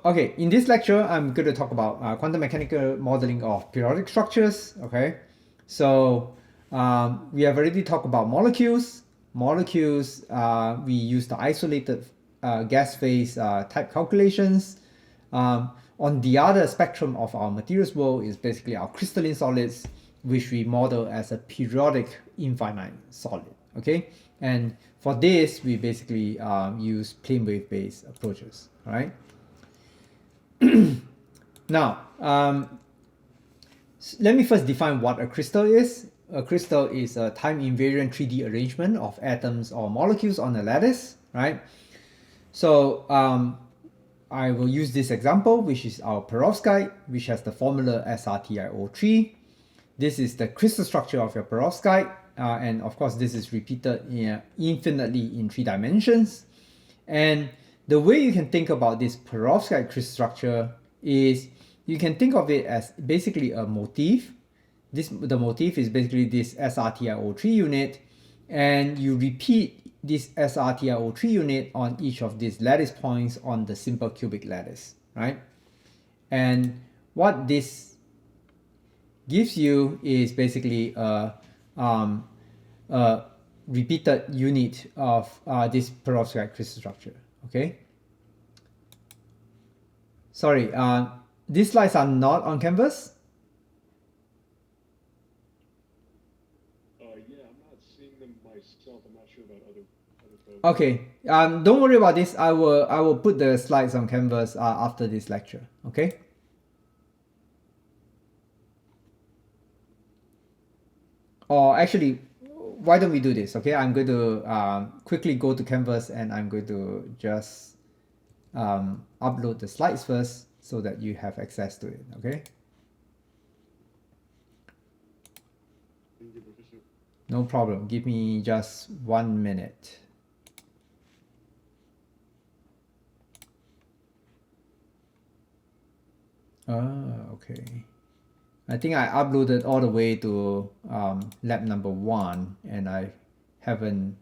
okay, in this lecture, I'm going to talk about quantum mechanical modeling of periodic structures. Okay, so we have already talked about molecules. Molecules, we use the isolated gas phase type calculations. On the other spectrum of our materials world is basically our crystalline solids, which we model as a periodic infinite solid. Okay, and for this, we basically use plane wave based approaches. All right. Now, let me first define what a crystal is. A crystal is a time invariant 3D arrangement of atoms or molecules on a lattice, right? So I will use this example, which is our perovskite, which has the formula SRTiO3. This is the crystal structure of your perovskite, and of course this is repeated infinitely in 3 dimensions. And the way you can think about this perovskite crystal structure is you can think of it as basically a motif. The motif is basically this SRTiO3 unit, and you repeat this SRTiO3 unit on each of these lattice points on the simple cubic lattice, right? And what this gives you is basically a repeated unit of this perovskite crystal structure. Okay. Sorry, these slides are not on Canvas. Yeah, I'm not seeing them myself. I'm not sure about other folks. Okay. Don't worry about this. I will put the slides on Canvas after this lecture. Okay. Or actually, why don't we do this? Okay, I'm going to quickly go to Canvas and I'm going to just upload the slides first so that you have access to it. Okay. No problem. Give me just 1 minute. Okay. I think I uploaded all the way to lab number 1 and I haven't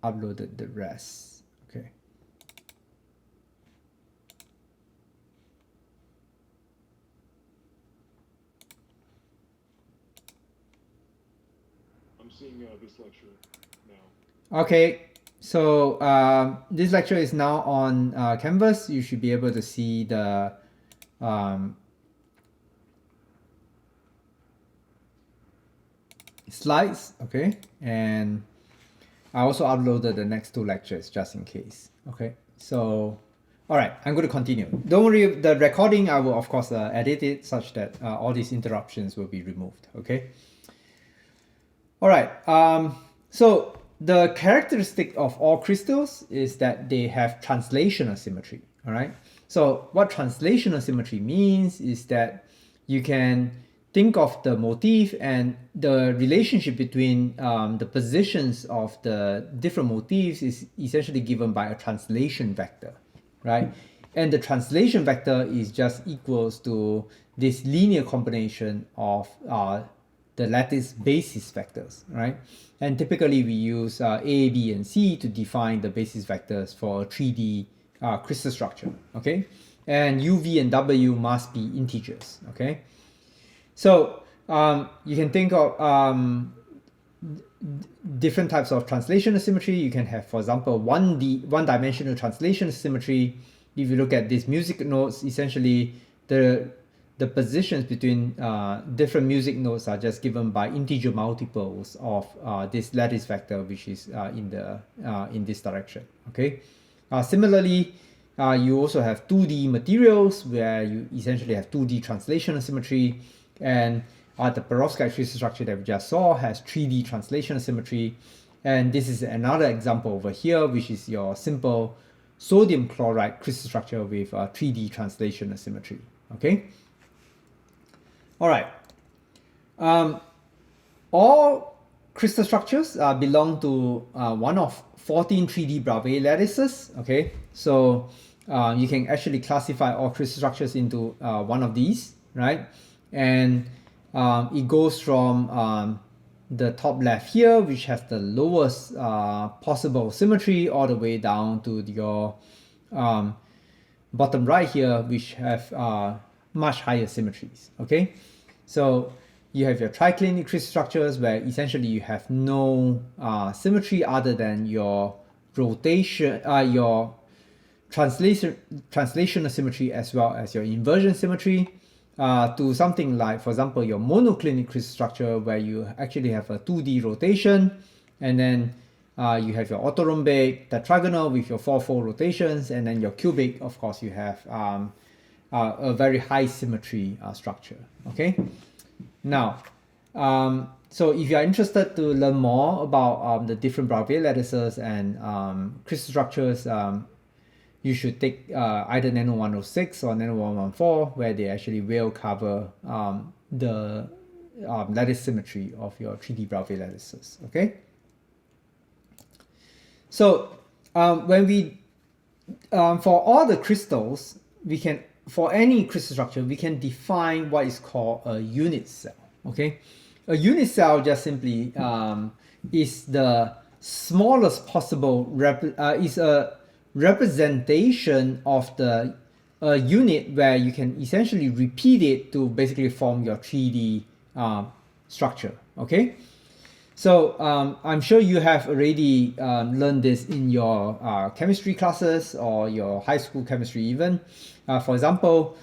uploaded the rest. Okay. I'm seeing this lecture now. Okay. So this lecture is now on Canvas. You should be able to see the slides, okay? And I also uploaded the next 2 lectures just in case, okay? So, all right, I'm going to continue. Don't worry, the recording, I will of course edit it such that all these interruptions will be removed, okay? All right, so the characteristic of all crystals is that they have translational symmetry, all right? So what translational symmetry means is that you can think of the motif and the relationship between the positions of the different motifs is essentially given by a translation vector, right? And the translation vector is just equals to this linear combination of the lattice basis vectors, right? And typically we use A, B, and C to define the basis vectors for a 3D crystal structure, okay? And U, V, and W must be integers, okay? So you can think of different types of translational symmetry. You can have, for example, one-dimensional translational symmetry. If you look at these music notes, essentially the positions between different music notes are just given by integer multiples of this lattice vector, which is in this direction. Okay. Similarly, you also have 2D materials where you essentially have 2D translational symmetry, and the perovskite crystal structure that we just saw has 3D translational symmetry. And this is another example over here, which is your simple sodium chloride crystal structure with 3D translational symmetry. Okay. All right. All crystal structures belong to one of 14 3D Bravais lattices. Okay, so you can actually classify all crystal structures into one of these, right? And it goes from the top left here, which has the lowest possible symmetry, all the way down to your bottom right here, which have much higher symmetries. Okay, so you have your triclinic crystal structures where essentially you have no symmetry other than your rotation, your translational symmetry as well as your inversion symmetry, to something like, for example, your monoclinic crystal structure where you actually have a 2D rotation, and then you have your orthorhombic tetragonal with your 4-fold rotations, and then your cubic, of course, you have a very high symmetry structure. Okay, now so if you are interested to learn more about the different Bravais lattices and crystal structures, you should take either NANO266 or NANO114, where they actually will cover the lattice symmetry of your 3D Bravais lattices. Okay. So when we for all the crystals, we can, for any crystal structure, we can define what is called a unit cell. Okay, a unit cell just simply is the smallest possible is a representation of the unit where you can essentially repeat it to basically form your 3D structure. Okay, so I'm sure you have already learned this in your chemistry classes or your high school chemistry even. For example,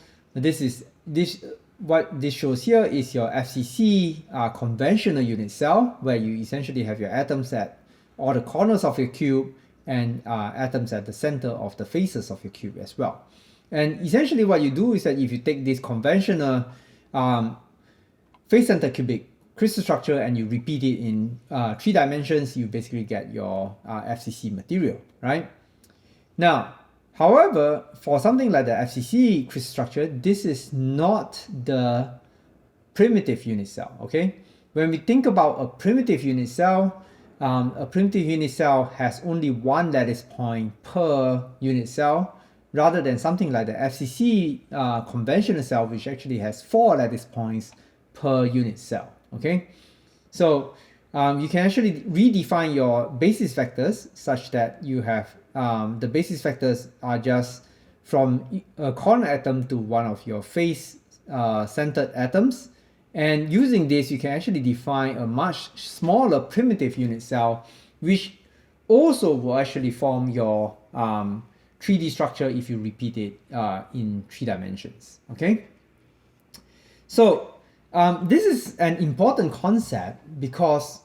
what this shows here is your FCC conventional unit cell, where you essentially have your atoms at all the corners of your cube and atoms at the center of the faces of your cube as well. And essentially what you do is that if you take this conventional face center cubic crystal structure and you repeat it in 3 dimensions, you basically get your FCC material, right? Now, however, for something like the FCC crystal structure, this is not the primitive unit cell. Okay, when we think about a primitive unit cell has only one lattice point per unit cell, rather than something like the FCC conventional cell, which actually has 4 lattice points per unit cell. Okay, so you can actually redefine your basis vectors such that you have the basis vectors are just from a corner atom to one of your face centered atoms. And using this, you can actually define a much smaller primitive unit cell, which also will actually form your 3D structure if you repeat it in 3 dimensions. Okay, so this is an important concept because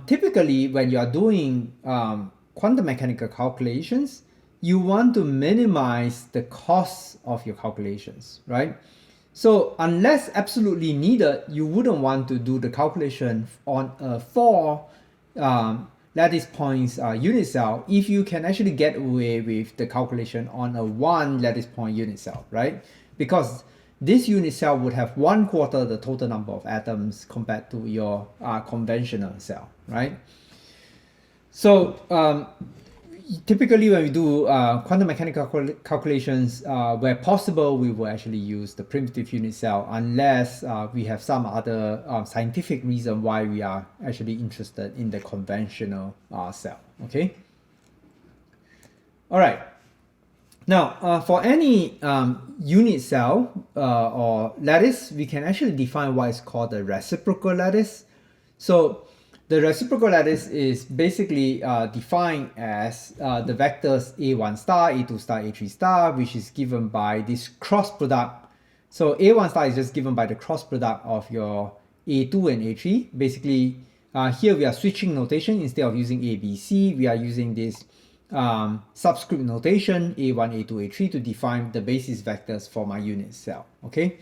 typically when you are doing quantum mechanical calculations, you want to minimize the cost of your calculations, right? So unless absolutely needed, you wouldn't want to do the calculation on a 4 lattice points unit cell if you can actually get away with the calculation on a 1 lattice point unit cell, right? Because this unit cell would have 1/4 the total number of atoms compared to your conventional cell, right? So typically when we do quantum mechanical calculations, where possible, we will actually use the primitive unit cell unless we have some other scientific reason why we are actually interested in the conventional cell, okay? All right. Now, for any unit cell or lattice, we can actually define what is called the reciprocal lattice. So the reciprocal lattice is basically defined as the vectors a1 star, a2 star, a3 star, which is given by this cross product. So a1 star is just given by the cross product of your a2 and a3. Basically, here we are switching notation. Instead of using a, b, c, we are using this subscript notation a1, a2, a3 to define the basis vectors for my unit cell. Okay,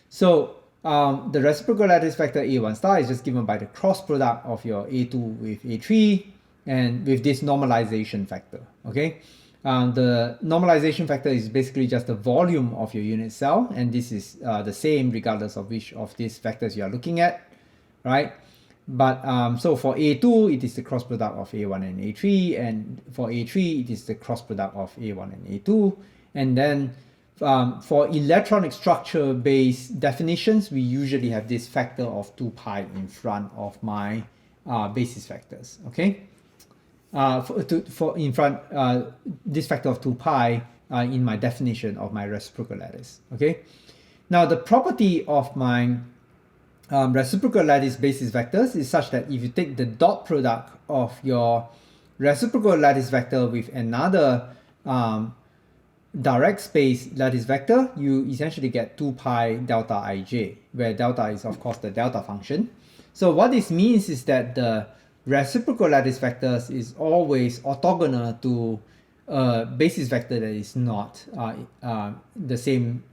so the reciprocal lattice vector a1 star is just given by the cross product of your a2 with a3 and with this normalization factor. Okay, the normalization factor is basically just the volume of your unit cell, and this is the same regardless of which of these vectors you are looking at, right? But so for A2, it is the cross product of A1 and A3, and for A3, it is the cross product of A1 and A2. And then for electronic structure based definitions, we usually have this factor of 2 pi in front of my basis vectors. Okay, this factor of 2 pi in my definition of my reciprocal lattice. Okay. Now the property of my reciprocal lattice basis vectors is such that if you take the dot product of your reciprocal lattice vector with another direct space lattice vector, you essentially get 2 pi delta ij, where delta is of course the delta function. So what this means is that the reciprocal lattice vectors is always orthogonal to a basis vector that is not the same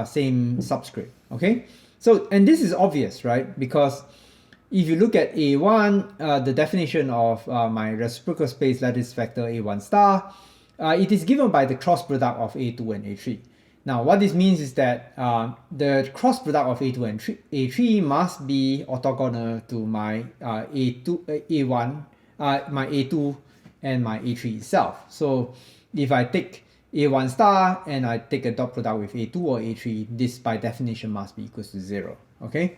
same subscript. Okay, so and this is obvious, right? Because if you look at A1, the definition of my reciprocal space lattice vector A1 star, it is given by the cross product of A2 and A3. Now, what this means is that the cross product of A2 and A3 must be orthogonal to my A1, my A2 and my A3 itself. So if I take A1 star and I take a dot product with A2 or A3, this by definition must be equals to 0. Okay.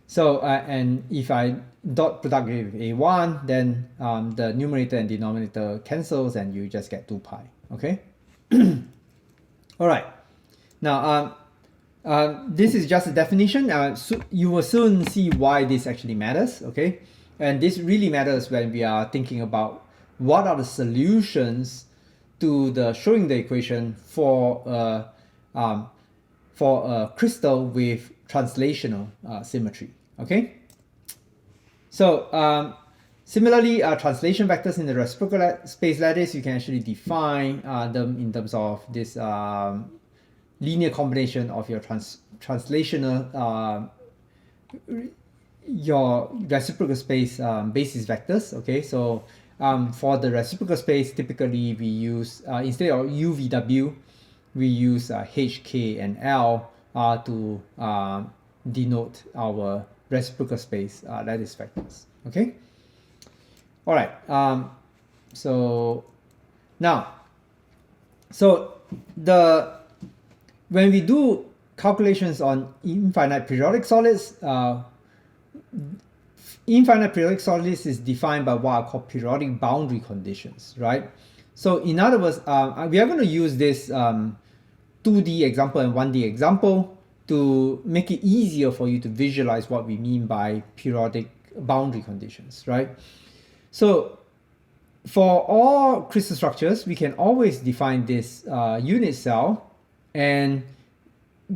So and if I dot product with A1, then the numerator and denominator cancels and you just get 2 pi. Okay. All right. Now this is just a definition. So you will soon see why this actually matters. Okay. And this really matters when we are thinking about what are the solutions to the showing the equation for a crystal with translational symmetry. Okay. So similarly, translation vectors in the reciprocal space lattice, you can actually define them in terms of this linear combination of your translational your reciprocal space basis vectors. Okay, so for the reciprocal space, typically we use instead of UVW, we use H, K, and L to denote our reciprocal space lattice vectors. Okay. All right. So now, when we do calculations on infinite periodic solids, infinite periodic solids is defined by what are called periodic boundary conditions, right? So in other words, we are going to use this 2D example and 1D example to make it easier for you to visualize what we mean by periodic boundary conditions, right? So for all crystal structures, we can always define this unit cell, and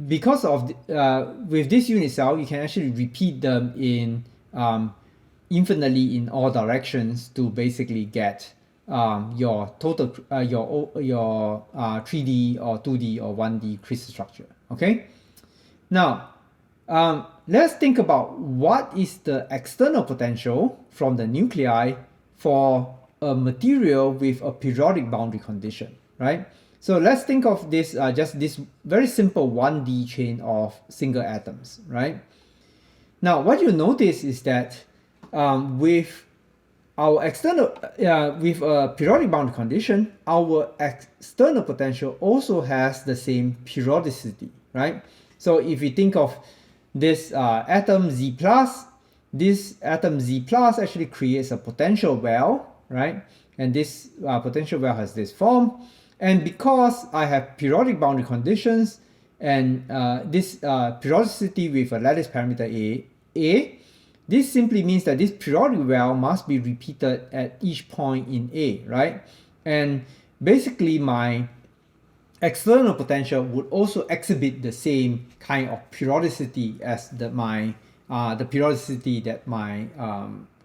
because of with this unit cell, you can actually repeat them in infinitely in all directions to basically get your total your 3D or 2D or 1D crystal structure. Okay. Now, let's think about what is the external potential from the nuclei for a material with a periodic boundary condition, right? So let's think of this just this very simple 1D chain of single atoms, right? Now, what you notice is that with our external with a periodic boundary condition, our external potential also has the same periodicity, right? So if you think of this atom Z plus, this atom Z plus actually creates a potential well, right? And this potential well has this form. And because I have periodic boundary conditions and this periodicity with a lattice parameter A, this simply means that this periodic well must be repeated at each point in A, right? And basically my external potential would also exhibit the same kind of periodicity as the periodicity that my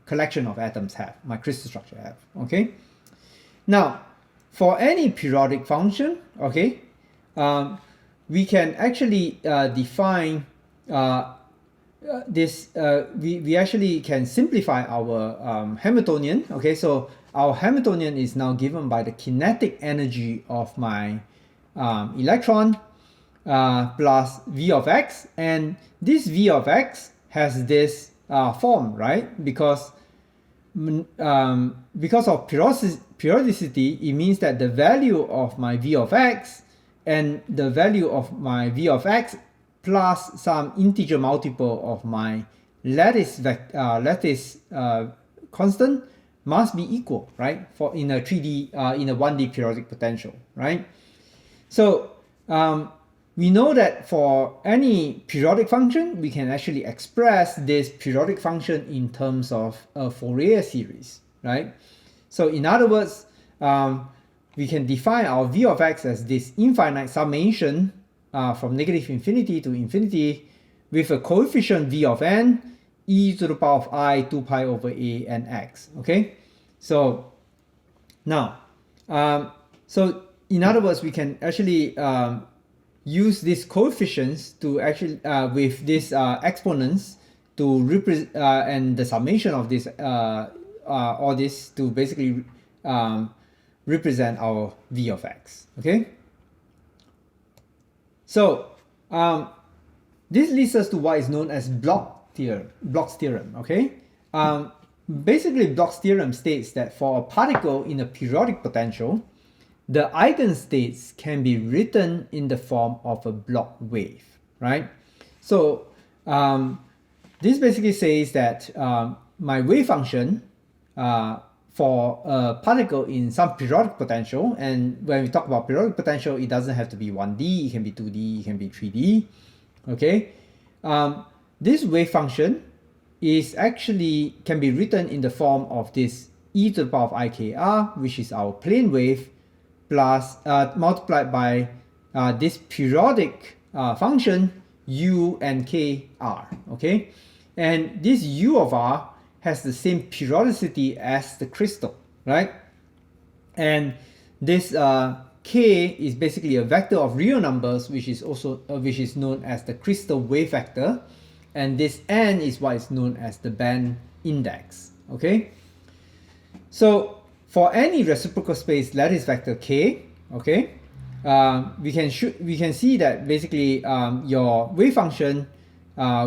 collection of atoms have, my crystal structure have. Okay. Now, for any periodic function, okay, we can actually define this. We actually can simplify our Hamiltonian. Okay, so our Hamiltonian is now given by the kinetic energy of my electron plus V of x, and this V of x has this form, right? Because of periodicity, it means that the value of my V of x and the value of my V of x plus some integer multiple of my lattice constant must be equal, right? For in a 3D, in a 1D periodic potential, right? So we know that for any periodic function, we can actually express this periodic function in terms of a Fourier series, right? So in other words, we can define our v of x as this infinite summation from negative infinity to infinity with a coefficient v of n e to the power of I 2 pi over a n x. Okay, so now, so in other words, we can actually use these coefficients to actually with these exponents to represent and the summation of this all this to basically represent our v of x. Okay, so this leads us to what is known as Bloch's theorem. Okay, basically Bloch's theorem states that for a particle in a periodic potential, the eigenstates can be written in the form of a Bloch wave, right? So this basically says that my wave function for a particle in some periodic potential, and when we talk about periodic potential, it doesn't have to be 1D, it can be 2D, it can be 3D, okay? This wave function is actually can be written in the form of this e to the power of ikr, which is our plane wave, plus multiplied by this periodic function u and k r, okay? And this u of r has the same periodicity as the crystal, right? And this k is basically a vector of real numbers, which is also which is known as the crystal wave vector, and this n is what is known as the band index. Okay, so for any reciprocal space lattice vector k, okay, we can see that basically your wave function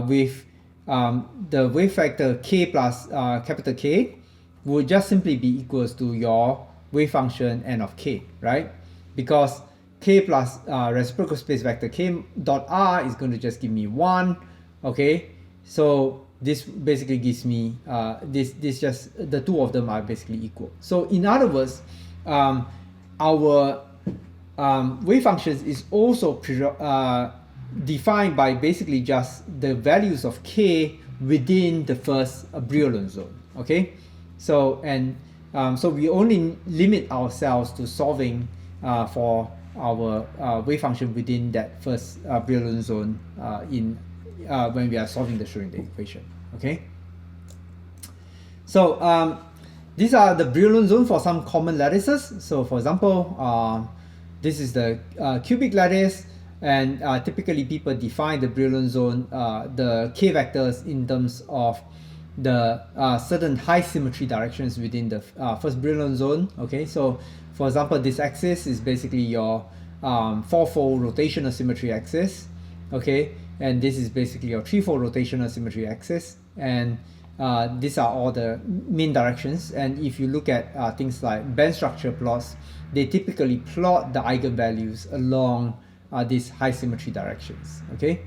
with the wave vector k plus capital K would just simply be equals to your wave function n of k, right? Because k plus reciprocal space vector k dot r is going to just give me 1, okay? So this basically gives me this just the two of them are basically equal. So in other words, our wave functions is also defined by basically just the values of k within the first Brillouin zone. Okay, so and so we only limit ourselves to solving for our wave function within that first Brillouin zone in when we are solving the Schrödinger equation. Okay, so these are the Brillouin zone for some common lattices. So for example, this is the cubic lattice. And typically people define the Brillouin zone, the k vectors in terms of the certain high symmetry directions within the first Brillouin zone. Okay, so for example, this axis is basically your 4-fold rotational symmetry axis. Okay, and this is basically your 3-fold rotational symmetry axis. And these are all the main directions. And if you look at things like band structure plots, they typically plot the eigenvalues along these high symmetry directions. Okay,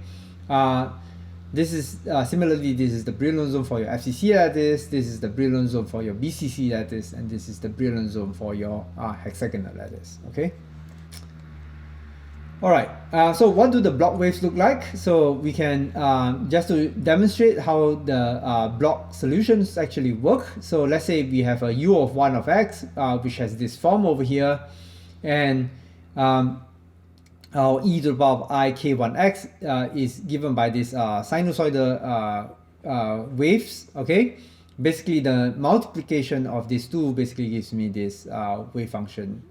this is similarly, this is the Brillouin zone for your FCC lattice, this is the Brillouin zone for your BCC lattice, and this is the Brillouin zone for your hexagonal lattice. Okay, all right, so what do the Bloch waves look like? So we can just to demonstrate how the Bloch solutions actually work. So let's say we have a u of 1 of x which has this form over here, and our e to the power of I k1x is given by this sinusoidal waves. Okay, basically the multiplication of these two basically gives me this wave function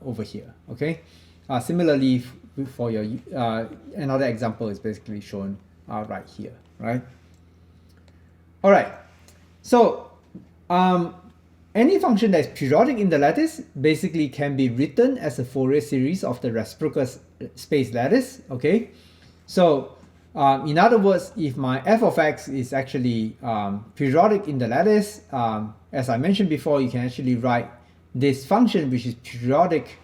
over here. Okay, similarly for your another example is basically shown right here, right? All right, so any function that is periodic in the lattice basically can be written as a Fourier series of the reciprocal space lattice. Okay, so in other words, if my f of x is actually periodic in the lattice, as I mentioned before, you can actually write this function which is periodic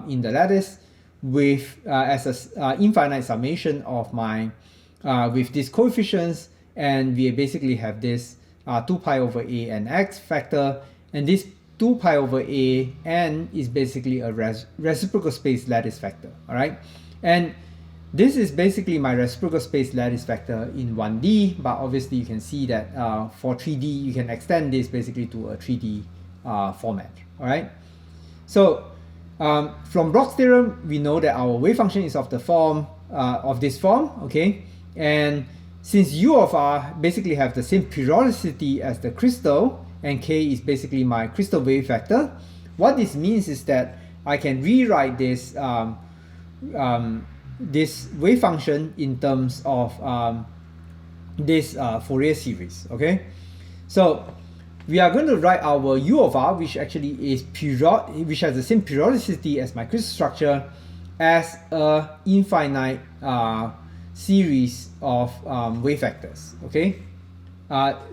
in the lattice with as a infinite summation of my with these coefficients, and we basically have this 2 pi over a and x factor. and this 2 pi over a n is basically a reciprocal space lattice vector, all right? And this is basically my reciprocal space lattice vector in 1D, but obviously you can see that for 3D, you can extend this basically to a 3D format, all right? So from Bloch's theorem, we know that our wave function is of the form, of this form, okay? And since U of R basically have the same periodicity as the crystal, and K is basically my crystal wave vector, what this means is that I can rewrite this this wave function in terms of this Fourier series, okay? So we are going to write our U of R, which actually is which has the same periodicity as my crystal structure, as a infinite series of wave vectors, okay?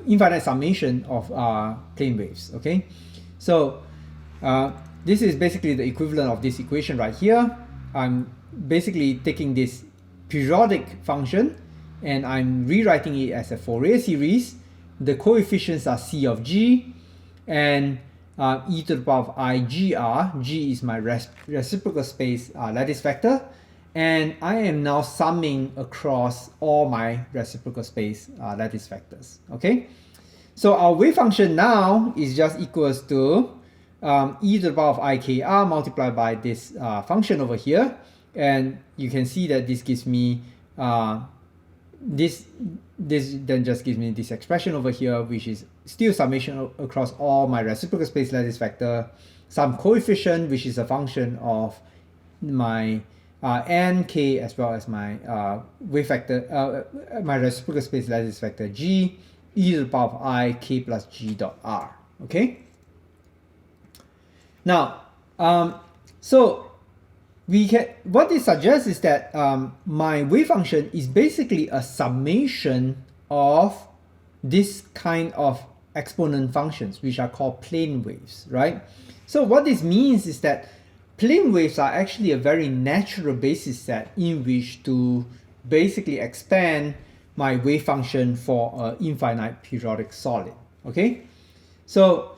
Infinite summation of plane waves, okay? So this is basically the equivalent of this equation right here. I'm basically taking this periodic function and I'm rewriting it as a Fourier series. The coefficients are C of G and e to the power of I gr. G is my reciprocal space lattice vector, and I am now summing across all my reciprocal space lattice vectors, okay? So our wave function now is just equals to e to the power of ikr multiplied by this function over here, and you can see that this gives me this then just gives me this expression over here, which is still summation across all my reciprocal space lattice vector, some coefficient which is a function of my n, k, as well as my wave vector, my reciprocal space lattice vector g, e to the power of I k plus g dot r, okay? Now, so we can, what this suggests is that my wave function is basically a summation of this kind of exponent functions, which are called plane waves, right? So what this means is that plane waves are actually a very natural basis set in which to basically expand my wave function for an infinite periodic solid, okay? So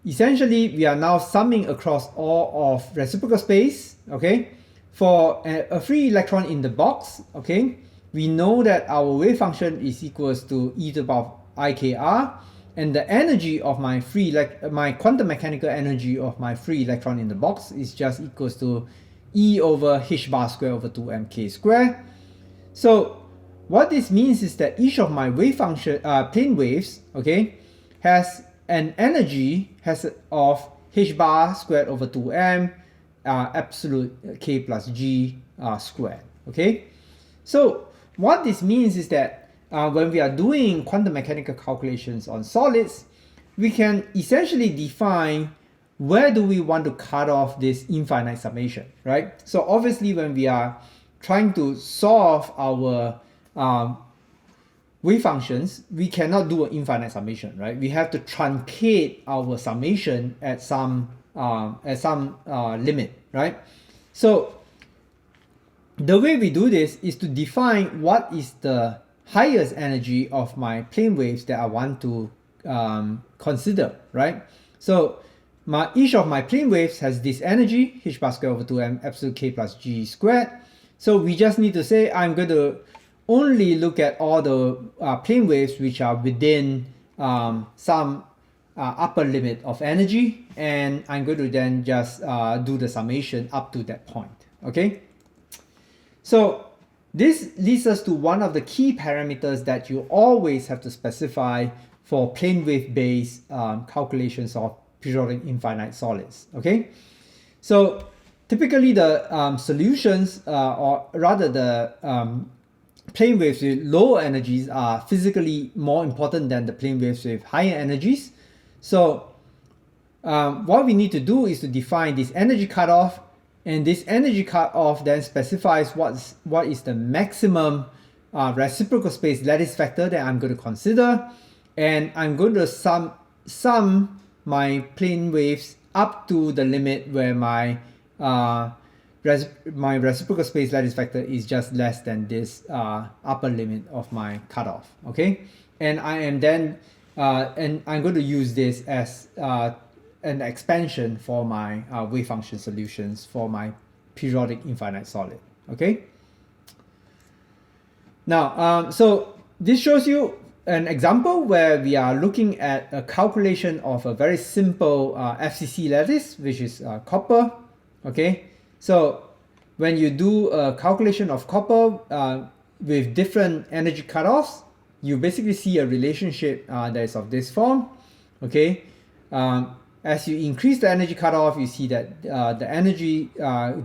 essentially, we are now summing across all of reciprocal space, okay? For a free electron in the box, okay, we know that our wave function is equals to e to the power of ikr, and the energy of my my quantum mechanical energy of my free electron in the box is just equals to E over h bar square over 2mk square. So what this means is that each of my wave function plane waves, okay, has an energy of h bar squared over 2m absolute k plus g squared, okay? So what this means is that when we are doing quantum mechanical calculations on solids, we can essentially define where do we want to cut off this infinite summation, right? So obviously when we are trying to solve our wave functions, we cannot do an infinite summation, right? We have to truncate our summation at some limit, right? So the way we do this is to define what is the highest energy of my plane waves that I want to consider, right? So each of my plane waves has this energy, h bar squared over 2m absolute k plus g squared. So we just need to say I'm going to only look at all the plane waves which are within some upper limit of energy, and I'm going to then just do the summation up to that point, okay? So this leads us to one of the key parameters that you always have to specify for plane wave based calculations of periodic infinite solids, okay? So typically the solutions, or rather the plane waves with lower energies are physically more important than the plane waves with higher energies. So what we need to do is to define this energy cutoff, and this energy cutoff then specifies what is the maximum reciprocal space lattice vector that I'm going to consider, and I'm going to sum my plane waves up to the limit where my reciprocal space lattice vector is just less than this upper limit of my cutoff, okay? And I am then and I'm going to use this as an expansion for my wave function solutions for my periodic infinite solid. Okay. Now, so this shows you an example where we are looking at a calculation of a very simple FCC lattice, which is copper. Okay, so when you do a calculation of copper with different energy cutoffs, you basically see a relationship that is of this form. Okay, as you increase the energy cutoff, you see that the energy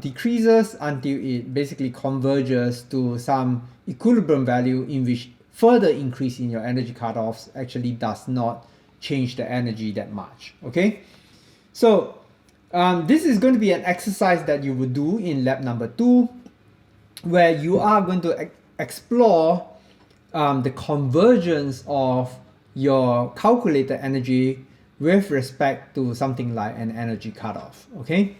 decreases until it basically converges to some equilibrium value in which further increase in your energy cutoffs actually does not change the energy that much. Okay, so this is going to be an exercise that you would do in lab number 2, where you are going to explore the convergence of your calculated energy with respect to something like an energy cutoff. Okay.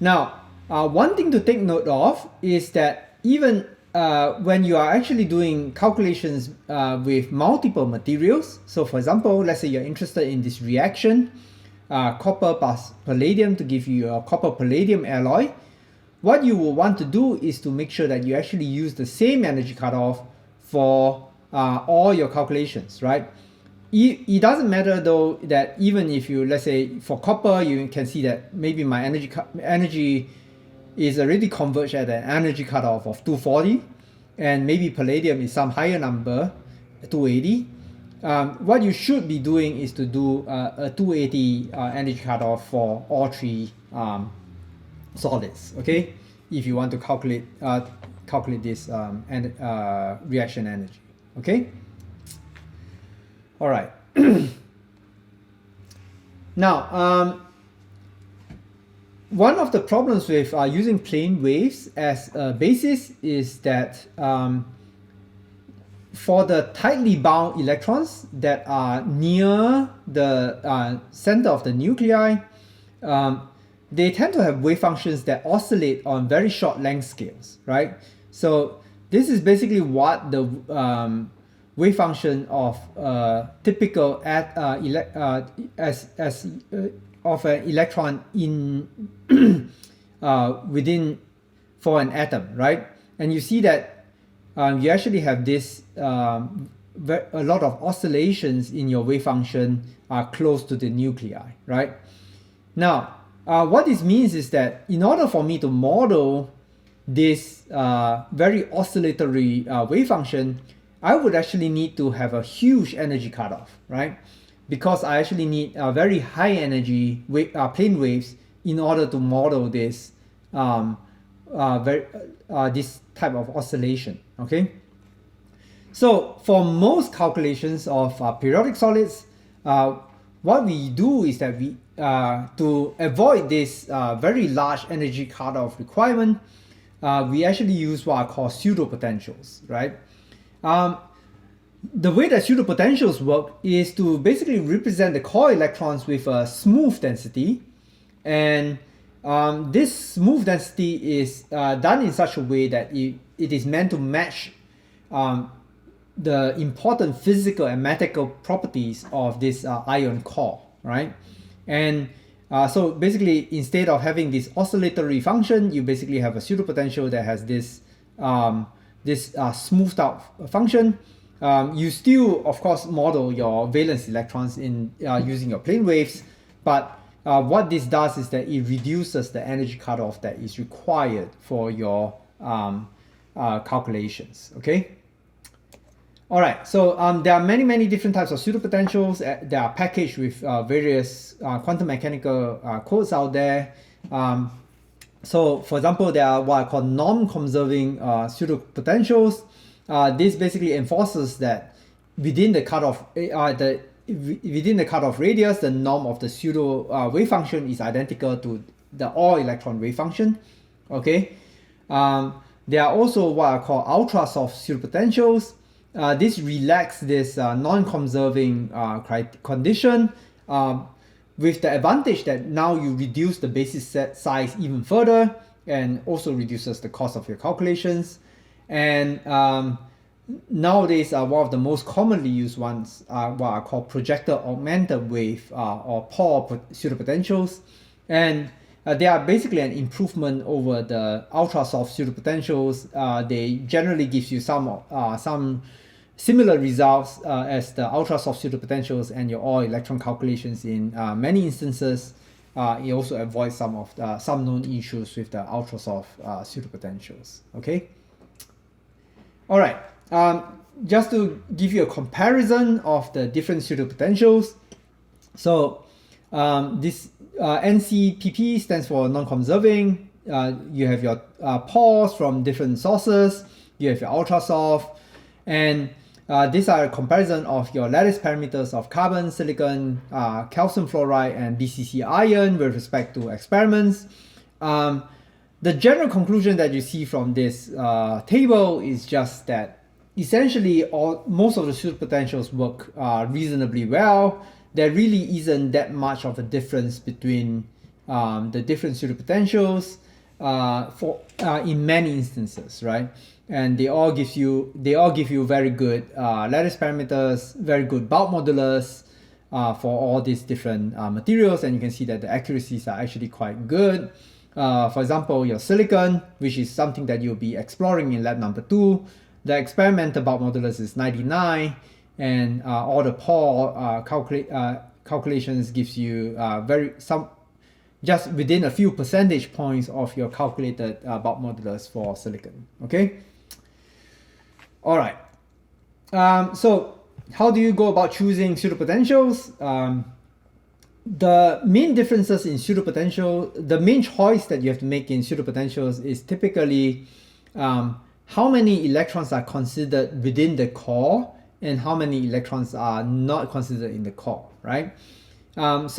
Now, one thing to take note of is that even when you are actually doing calculations with multiple materials, so for example, let's say you're interested in this reaction, copper plus palladium to give you a copper palladium alloy, what you will want to do is to make sure that you actually use the same energy cutoff for all your calculations, right? It doesn't matter though that even if you, let's say for copper, you can see that maybe my energy is already converged at an energy cutoff of 240, and maybe palladium is some higher number, 280. What you should be doing is to do a 280 energy cutoff for all 3 solids. Okay, if you want to calculate this reaction energy. Okay. All right. Now, one of the problems with using plane waves as a basis is that for the tightly bound electrons that are near the center of the nuclei, they tend to have wave functions that oscillate on very short length scales, right? So this is basically what the wave function of typical of an electron in within for an atom, right? And you see that you actually have this a lot of oscillations in your wave function close to the nuclei, right? Now, what this means is that in order for me to model this very oscillatory wave function, I would actually need to have a huge energy cutoff, right? Because I actually need very high energy plane waves in order to model this this type of oscillation. Okay. So for most calculations of periodic solids, what we do is that we to avoid this very large energy cutoff requirement, we actually use what are called pseudopotentials, right? The way that pseudopotentials work is to basically represent the core electrons with a smooth density, and this smooth density is done in such a way that it is meant to match the important physical and mathematical properties of this ion core, right? And so basically, instead of having this oscillatory function, you basically have a pseudopotential that has this smoothed out function. You still, of course, model your valence electrons in using your plane waves, but what this does is that it reduces the energy cutoff that is required for your calculations. Okay. All right. So there are many different types of pseudopotentials that are packaged with various quantum mechanical codes out there. So, for example, there are what I call norm-conserving pseudopotentials. This basically enforces that within the cutoff radius, the norm of the pseudo wave function is identical to the all-electron wave function. Okay. There are also what I call ultra-soft pseudopotentials. This relax this non-conserving condition with the advantage that now you reduce the basis set size even further and also reduces the cost of your calculations. And nowadays, one of the most commonly used ones are what are called projector augmented wave or PAW pseudopotentials, and they are basically an improvement over the ultra soft pseudopotentials. They generally give you some similar results as the ultra soft pseudopotentials and your all electron calculations in many instances. It also avoids some known issues with the ultra soft pseudopotentials. Okay. All right. Just to give you a comparison of the different pseudopotentials. So this NCPP stands for non-conserving. You have your pores from different sources. You have your ultra soft, and these are a comparison of your lattice parameters of carbon, silicon, calcium fluoride, and BCC iron with respect to experiments. The general conclusion that you see from this table is just that essentially most of the pseudopotentials work reasonably well. There really isn't that much of a difference between the different pseudopotentials in many instances, right? And they all give you very good lattice parameters, very good bulk modulus for all these different materials, and you can see that the accuracies are actually quite good. For example, your silicon, which is something that you'll be exploring in lab number 2, the experimental bulk modulus is 99, and all the pore calculations gives you just within a few percentage points of your calculated bulk modulus for silicon. Okay. All right. So how do you go about choosing pseudopotentials? The main differences in pseudopotential, the main choice that you have to make in pseudopotentials is typically how many electrons are considered within the core and how many electrons are not considered in the core, right? Most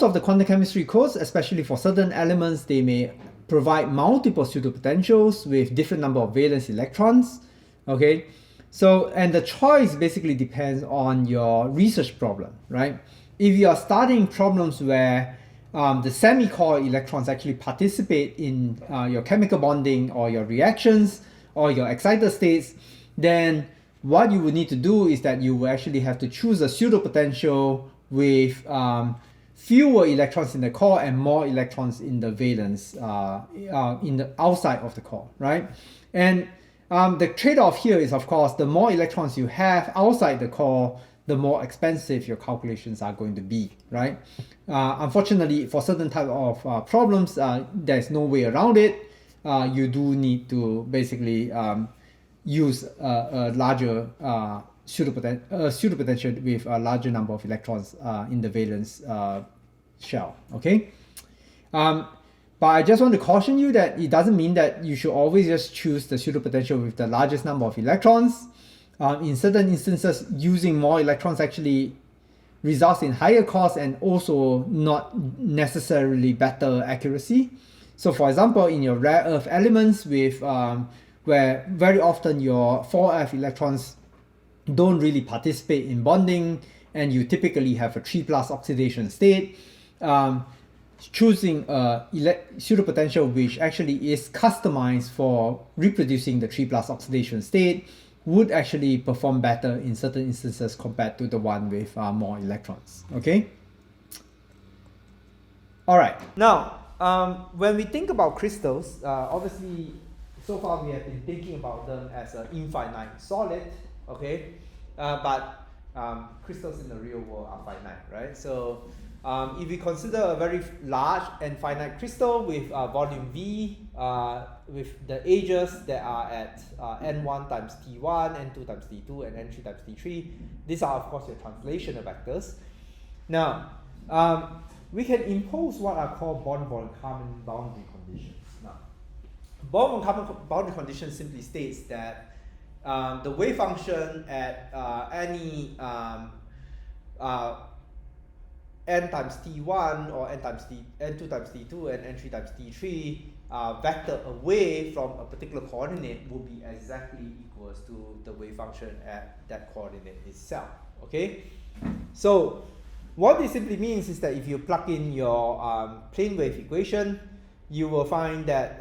of the quantum chemistry codes, especially for certain elements, they may provide multiple pseudopotentials with different number of valence electrons, okay? So, and the choice basically depends on your research problem, right? If you are studying problems where the semi-core electrons actually participate in your chemical bonding or your reactions or your excited states, then what you would need to do is that you will actually have to choose a pseudopotential with fewer electrons in the core and more electrons in the valence in the outside of the core, right? And the trade-off here is, of course, the more electrons you have outside the core, the more expensive your calculations are going to be, right? Unfortunately, for certain type of problems, there's no way around it. You do need to basically use a larger pseudopotential with a larger number of electrons in the valence shell, okay? But I just want to caution you that it doesn't mean that you should always just choose the pseudopotential with the largest number of electrons. In certain instances, using more electrons actually results in higher cost and also not necessarily better accuracy. So for example, in your rare earth elements with where very often your 4f electrons don't really participate in bonding and you typically have a 3+ oxidation state, choosing a pseudopotential which actually is customized for reproducing the 3+ oxidation state would actually perform better in certain instances compared to the one with more electrons, okay? All right, now when we think about crystals, obviously so far we have been thinking about them as an infinite solid, okay? But crystals in the real world are finite, right? So if we consider a very large and finite crystal with volume V, with the ages that are at n1 times t1, n2 times t2, and n3 times t3, these are of course your translational vectors. Now, we can impose what are called Born-Karman boundary conditions. Now, Born-Karman boundary condition simply states that the wave function at any n times t1 or n2 times t2 and n3 times t3 vector away from a particular coordinate will be exactly equals to the wave function at that coordinate itself, okay? So what this simply means is that if you plug in your plane wave equation, you will find that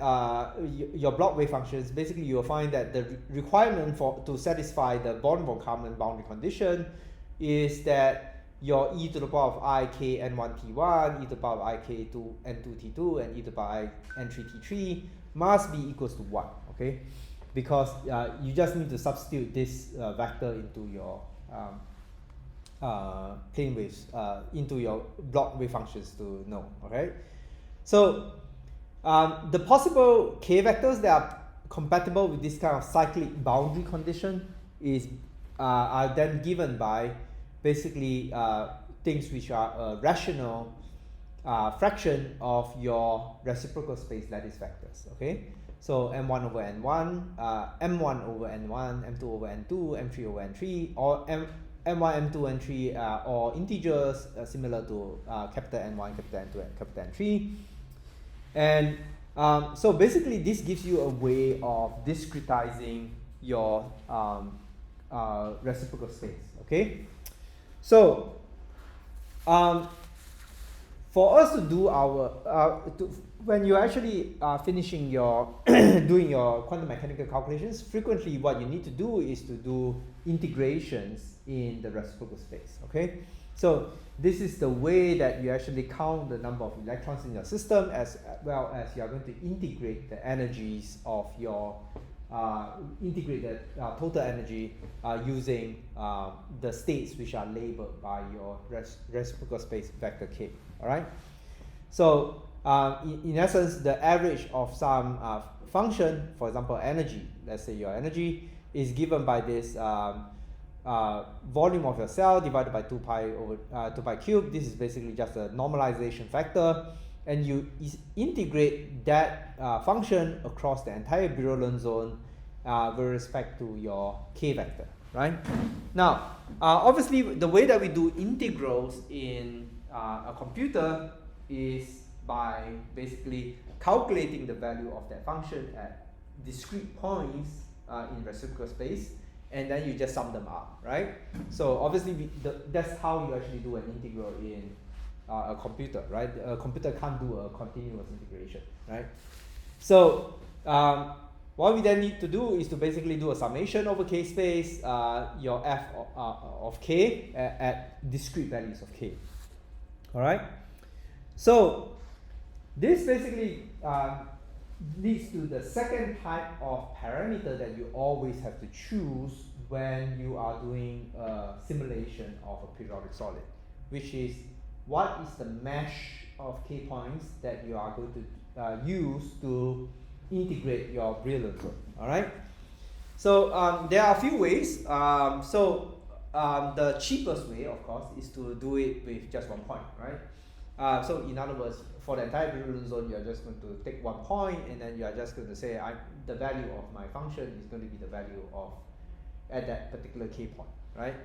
your Bloch wave functions, basically you will find that the requirement to satisfy the Born-von-Karman boundary condition is that your e to the power of I k n1 t1, e to the power of I k to n2 t2, and e to the power I n3 t3 must be equals to 1, okay? Because you just need to substitute this vector into your plane waves, into your Bloch wave functions to know, okay? So the possible k vectors that are compatible with this kind of cyclic boundary condition are then given by basically things which are a rational fraction of your reciprocal space lattice vectors, okay? So m1 over n1, m1 over n1, m2 over n2, m3 over n3, or m1, m2, n3 are all integers similar to capital N1, capital N2, and capital N3. And so basically this gives you a way of discretizing your reciprocal space, okay? So for us to do our, when you're actually finishing your, doing your quantum mechanical calculations, frequently what you need to do is to do integrations in the reciprocal space, okay? So this is the way that you actually count the number of electrons in your system, as well as you are going to integrate the energies of your, integrate the total energy using the states which are labeled by your reciprocal space vector k, all right? So in essence, the average of some function, for example, energy, let's say your energy is given by this volume of your cell divided by 2 pi over 2 pi cubed. This is basically just a normalization factor, and you integrate that function across the entire Brillouin zone with respect to your k vector, right? Now, obviously, the way that we do integrals in a computer is by basically calculating the value of that function at discrete points in reciprocal space, and then you just sum them up, right? So obviously, that's how you actually do an integral in a computer, right? A computer can't do a continuous integration, right? So what we then need to do is to basically do a summation over k space, your f of k at discrete values of k, all right? So this basically leads to the second type of parameter that you always have to choose when you are doing a simulation of a periodic solid, which is what is the mesh of k points that you are going to use to integrate your Brillouin zone, all right? So there are a few ways. The cheapest way, of course, is to do it with just one point, right? So in other words, for the entire Brillouin zone, you are just going to take one point, and then you are just going to say the value of my function is going to be the value of at that particular k point, right?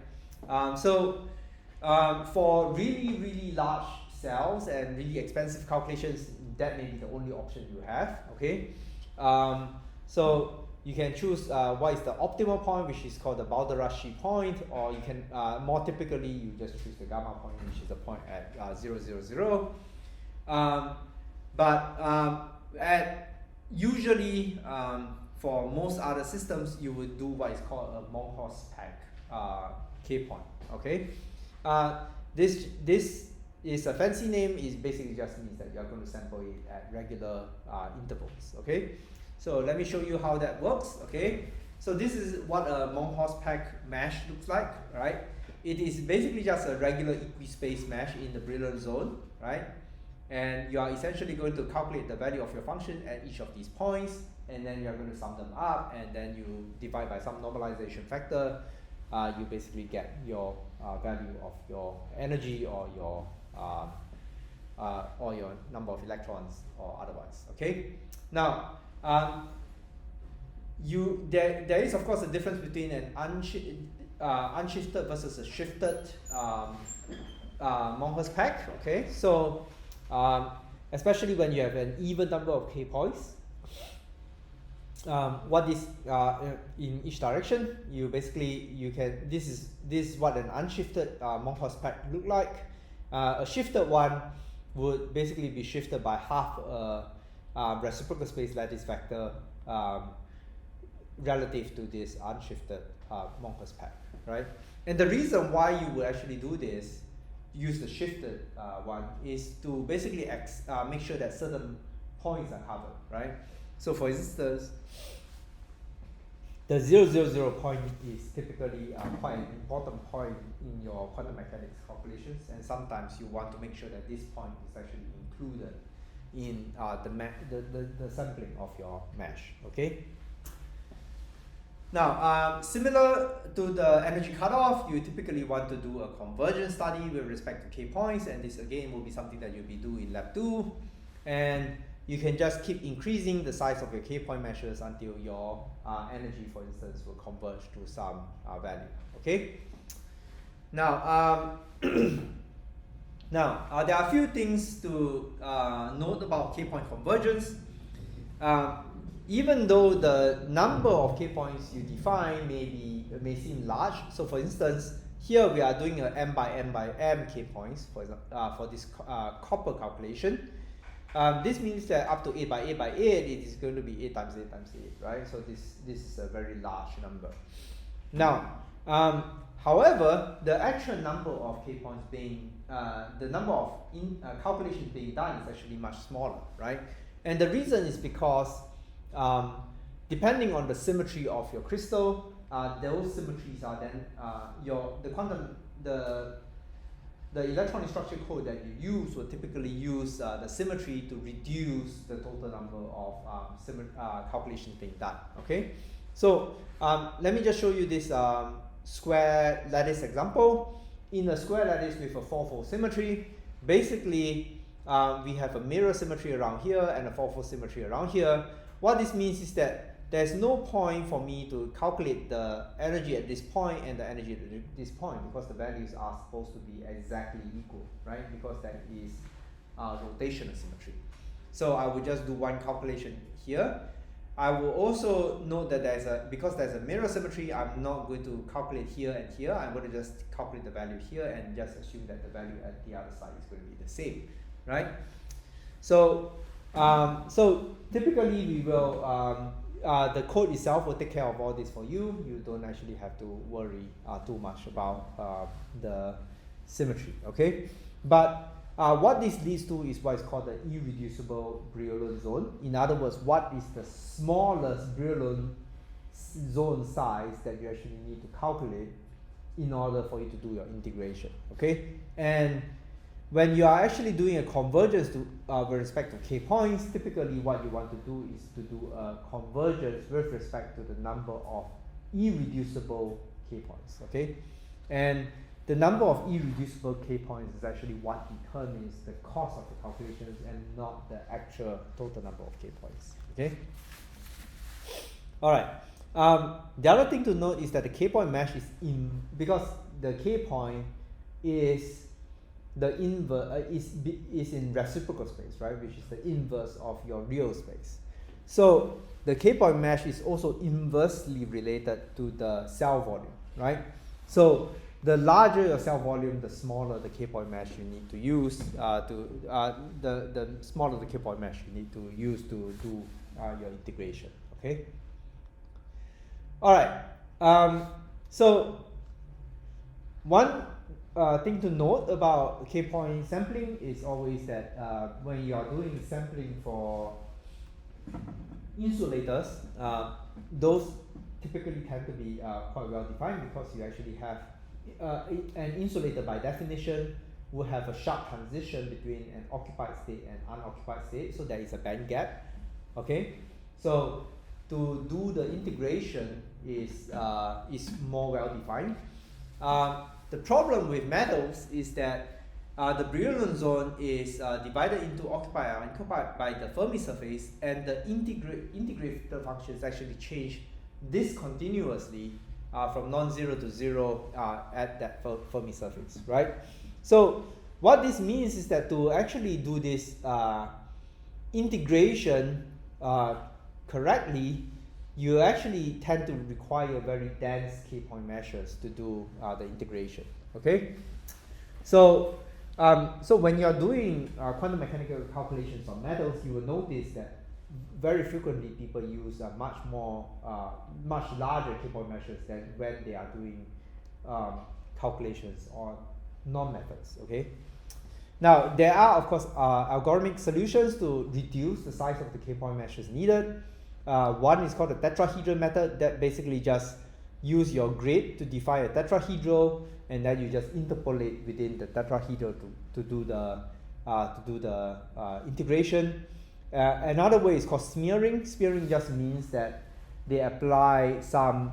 For really, really large cells and really expensive calculations, that may be the only option you have, okay? So you can choose what is the optimal point, which is called the Baldarashi point, or you can, more typically, you just choose the gamma point, which is the point at 0, 0, 0. Usually, for most other systems, you would do what is called a Monkhorst-Pack k point, okay? This is a fancy name. It basically just means that you are going to sample it at regular intervals, okay? So let me show you how that works, okay? So this is what a Monkhorst-Pack mesh looks like, right? It is basically just a regular equi-space mesh in the Brillouin zone, right? And you are essentially going to calculate the value of your function at each of these points, and then you are going to sum them up, and then you divide by some normalization factor. You basically get your value of your energy or your number of electrons or otherwise, okay? Now, there is of course a difference between an unshifted versus a shifted Monkhorst-Pack, okay? So especially when you have an even number of k points, what is in each direction, this is what an unshifted Monkhorst-Pack look like. A shifted one would basically be shifted by half reciprocal space lattice vector relative to this unshifted Monkhorst-Pack, right? And the reason why you would actually do this, use the shifted one, is to basically make sure that certain points are covered, right? So for instance, the 000 point is typically quite an important point in your quantum mechanics calculations, and sometimes you want to make sure that this point is actually included in the sampling of your mesh, okay? Now, similar to the energy cutoff, you typically want to do a convergence study with respect to k points, and this again will be something that you'll be doing in lab 2, and you can just keep increasing the size of your k point meshes until your energy, for instance, will converge to some value, okay? Now, now there are a few things to note about k point convergence. Even though the number of k points you define may seem large, so for instance, here we are doing a m by m by m k points for this copper calculation. This means that up to 8 by 8 by 8, it is going to be 8 times 8 times 8, right? So this is a very large number. Now, however, the actual number of k points being, the number of calculations being done is actually much smaller, right? And the reason is because depending on the symmetry of your crystal, those symmetries are then the electronic structure code that you use will typically use the symmetry to reduce the total number of calculations being done. Okay, so let me just show you this square lattice example. In a square lattice with a 4-fold symmetry, basically we have a mirror symmetry around here and a 4-fold symmetry around here. What this means is that there's no point for me to calculate the energy at this point and the energy at this point, because the values are supposed to be exactly equal, right? Because that is rotational symmetry. So I will just do one calculation here. I will also note that because there's a mirror symmetry, I'm not going to calculate here and here. I'm going to just calculate the value here and just assume that the value at the other side is going to be the same, right? So so typically we will, the code itself will take care of all this for you. You don't actually have to worry too much about the symmetry, okay? But what this leads to is what is called the irreducible Brillouin zone. In other words, what is the smallest Brillouin zone size that you actually need to calculate in order for you to do your integration, okay? And when you are actually doing a convergence with respect to k points, typically what you want to do is to do a convergence with respect to the number of irreducible k points, okay? And the number of irreducible k points is actually what determines the cost of the calculations and not the actual total number of k points, okay? All right. The other thing to note is that the k point mesh is because the k point is the inverse is in reciprocal space, right, which is the inverse of your real space. So the k point mesh is also inversely related to the cell volume, right? So the larger your cell volume, the smaller the k point mesh you need to use the smaller the k point mesh you need to use to do your integration. Okay. All right. So one thing to note about k point sampling is always that when you are doing sampling for insulators, those typically tend to be quite well defined, because you actually have an insulator by definition will have a sharp transition between an occupied state and unoccupied state, so there is a band gap. Okay, so to do the integration is more well defined. The problem with metals is that the Brillouin zone is divided into occupied and unoccupied by the Fermi surface, and the integrator functions actually change discontinuously from non-zero to zero at that Fermi surface, right? So what this means is that to actually do this integration correctly, you actually tend to require very dense k point meshes to do the integration. Okay, so so when you're doing quantum mechanical calculations on metals, you will notice that very frequently people use much larger k-point meshes than when they are doing calculations on non-methods. Okay. Now there are of course algorithmic solutions to reduce the size of the k-point meshes needed. One is called the tetrahedral method, that basically just use your grid to define a tetrahedral, and then you just interpolate within the tetrahedral to do the integration. Another way is called smearing. Smearing just means that they apply some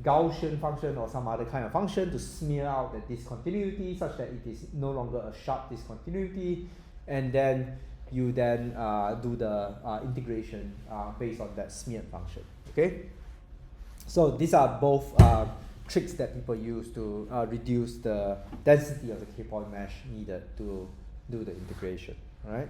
Gaussian function or some other kind of function to smear out the discontinuity such that it is no longer a sharp discontinuity, and then you then do the integration based on that smeared function. Okay, so these are both tricks that people use to reduce the density of the k-point mesh needed to do the integration. All right.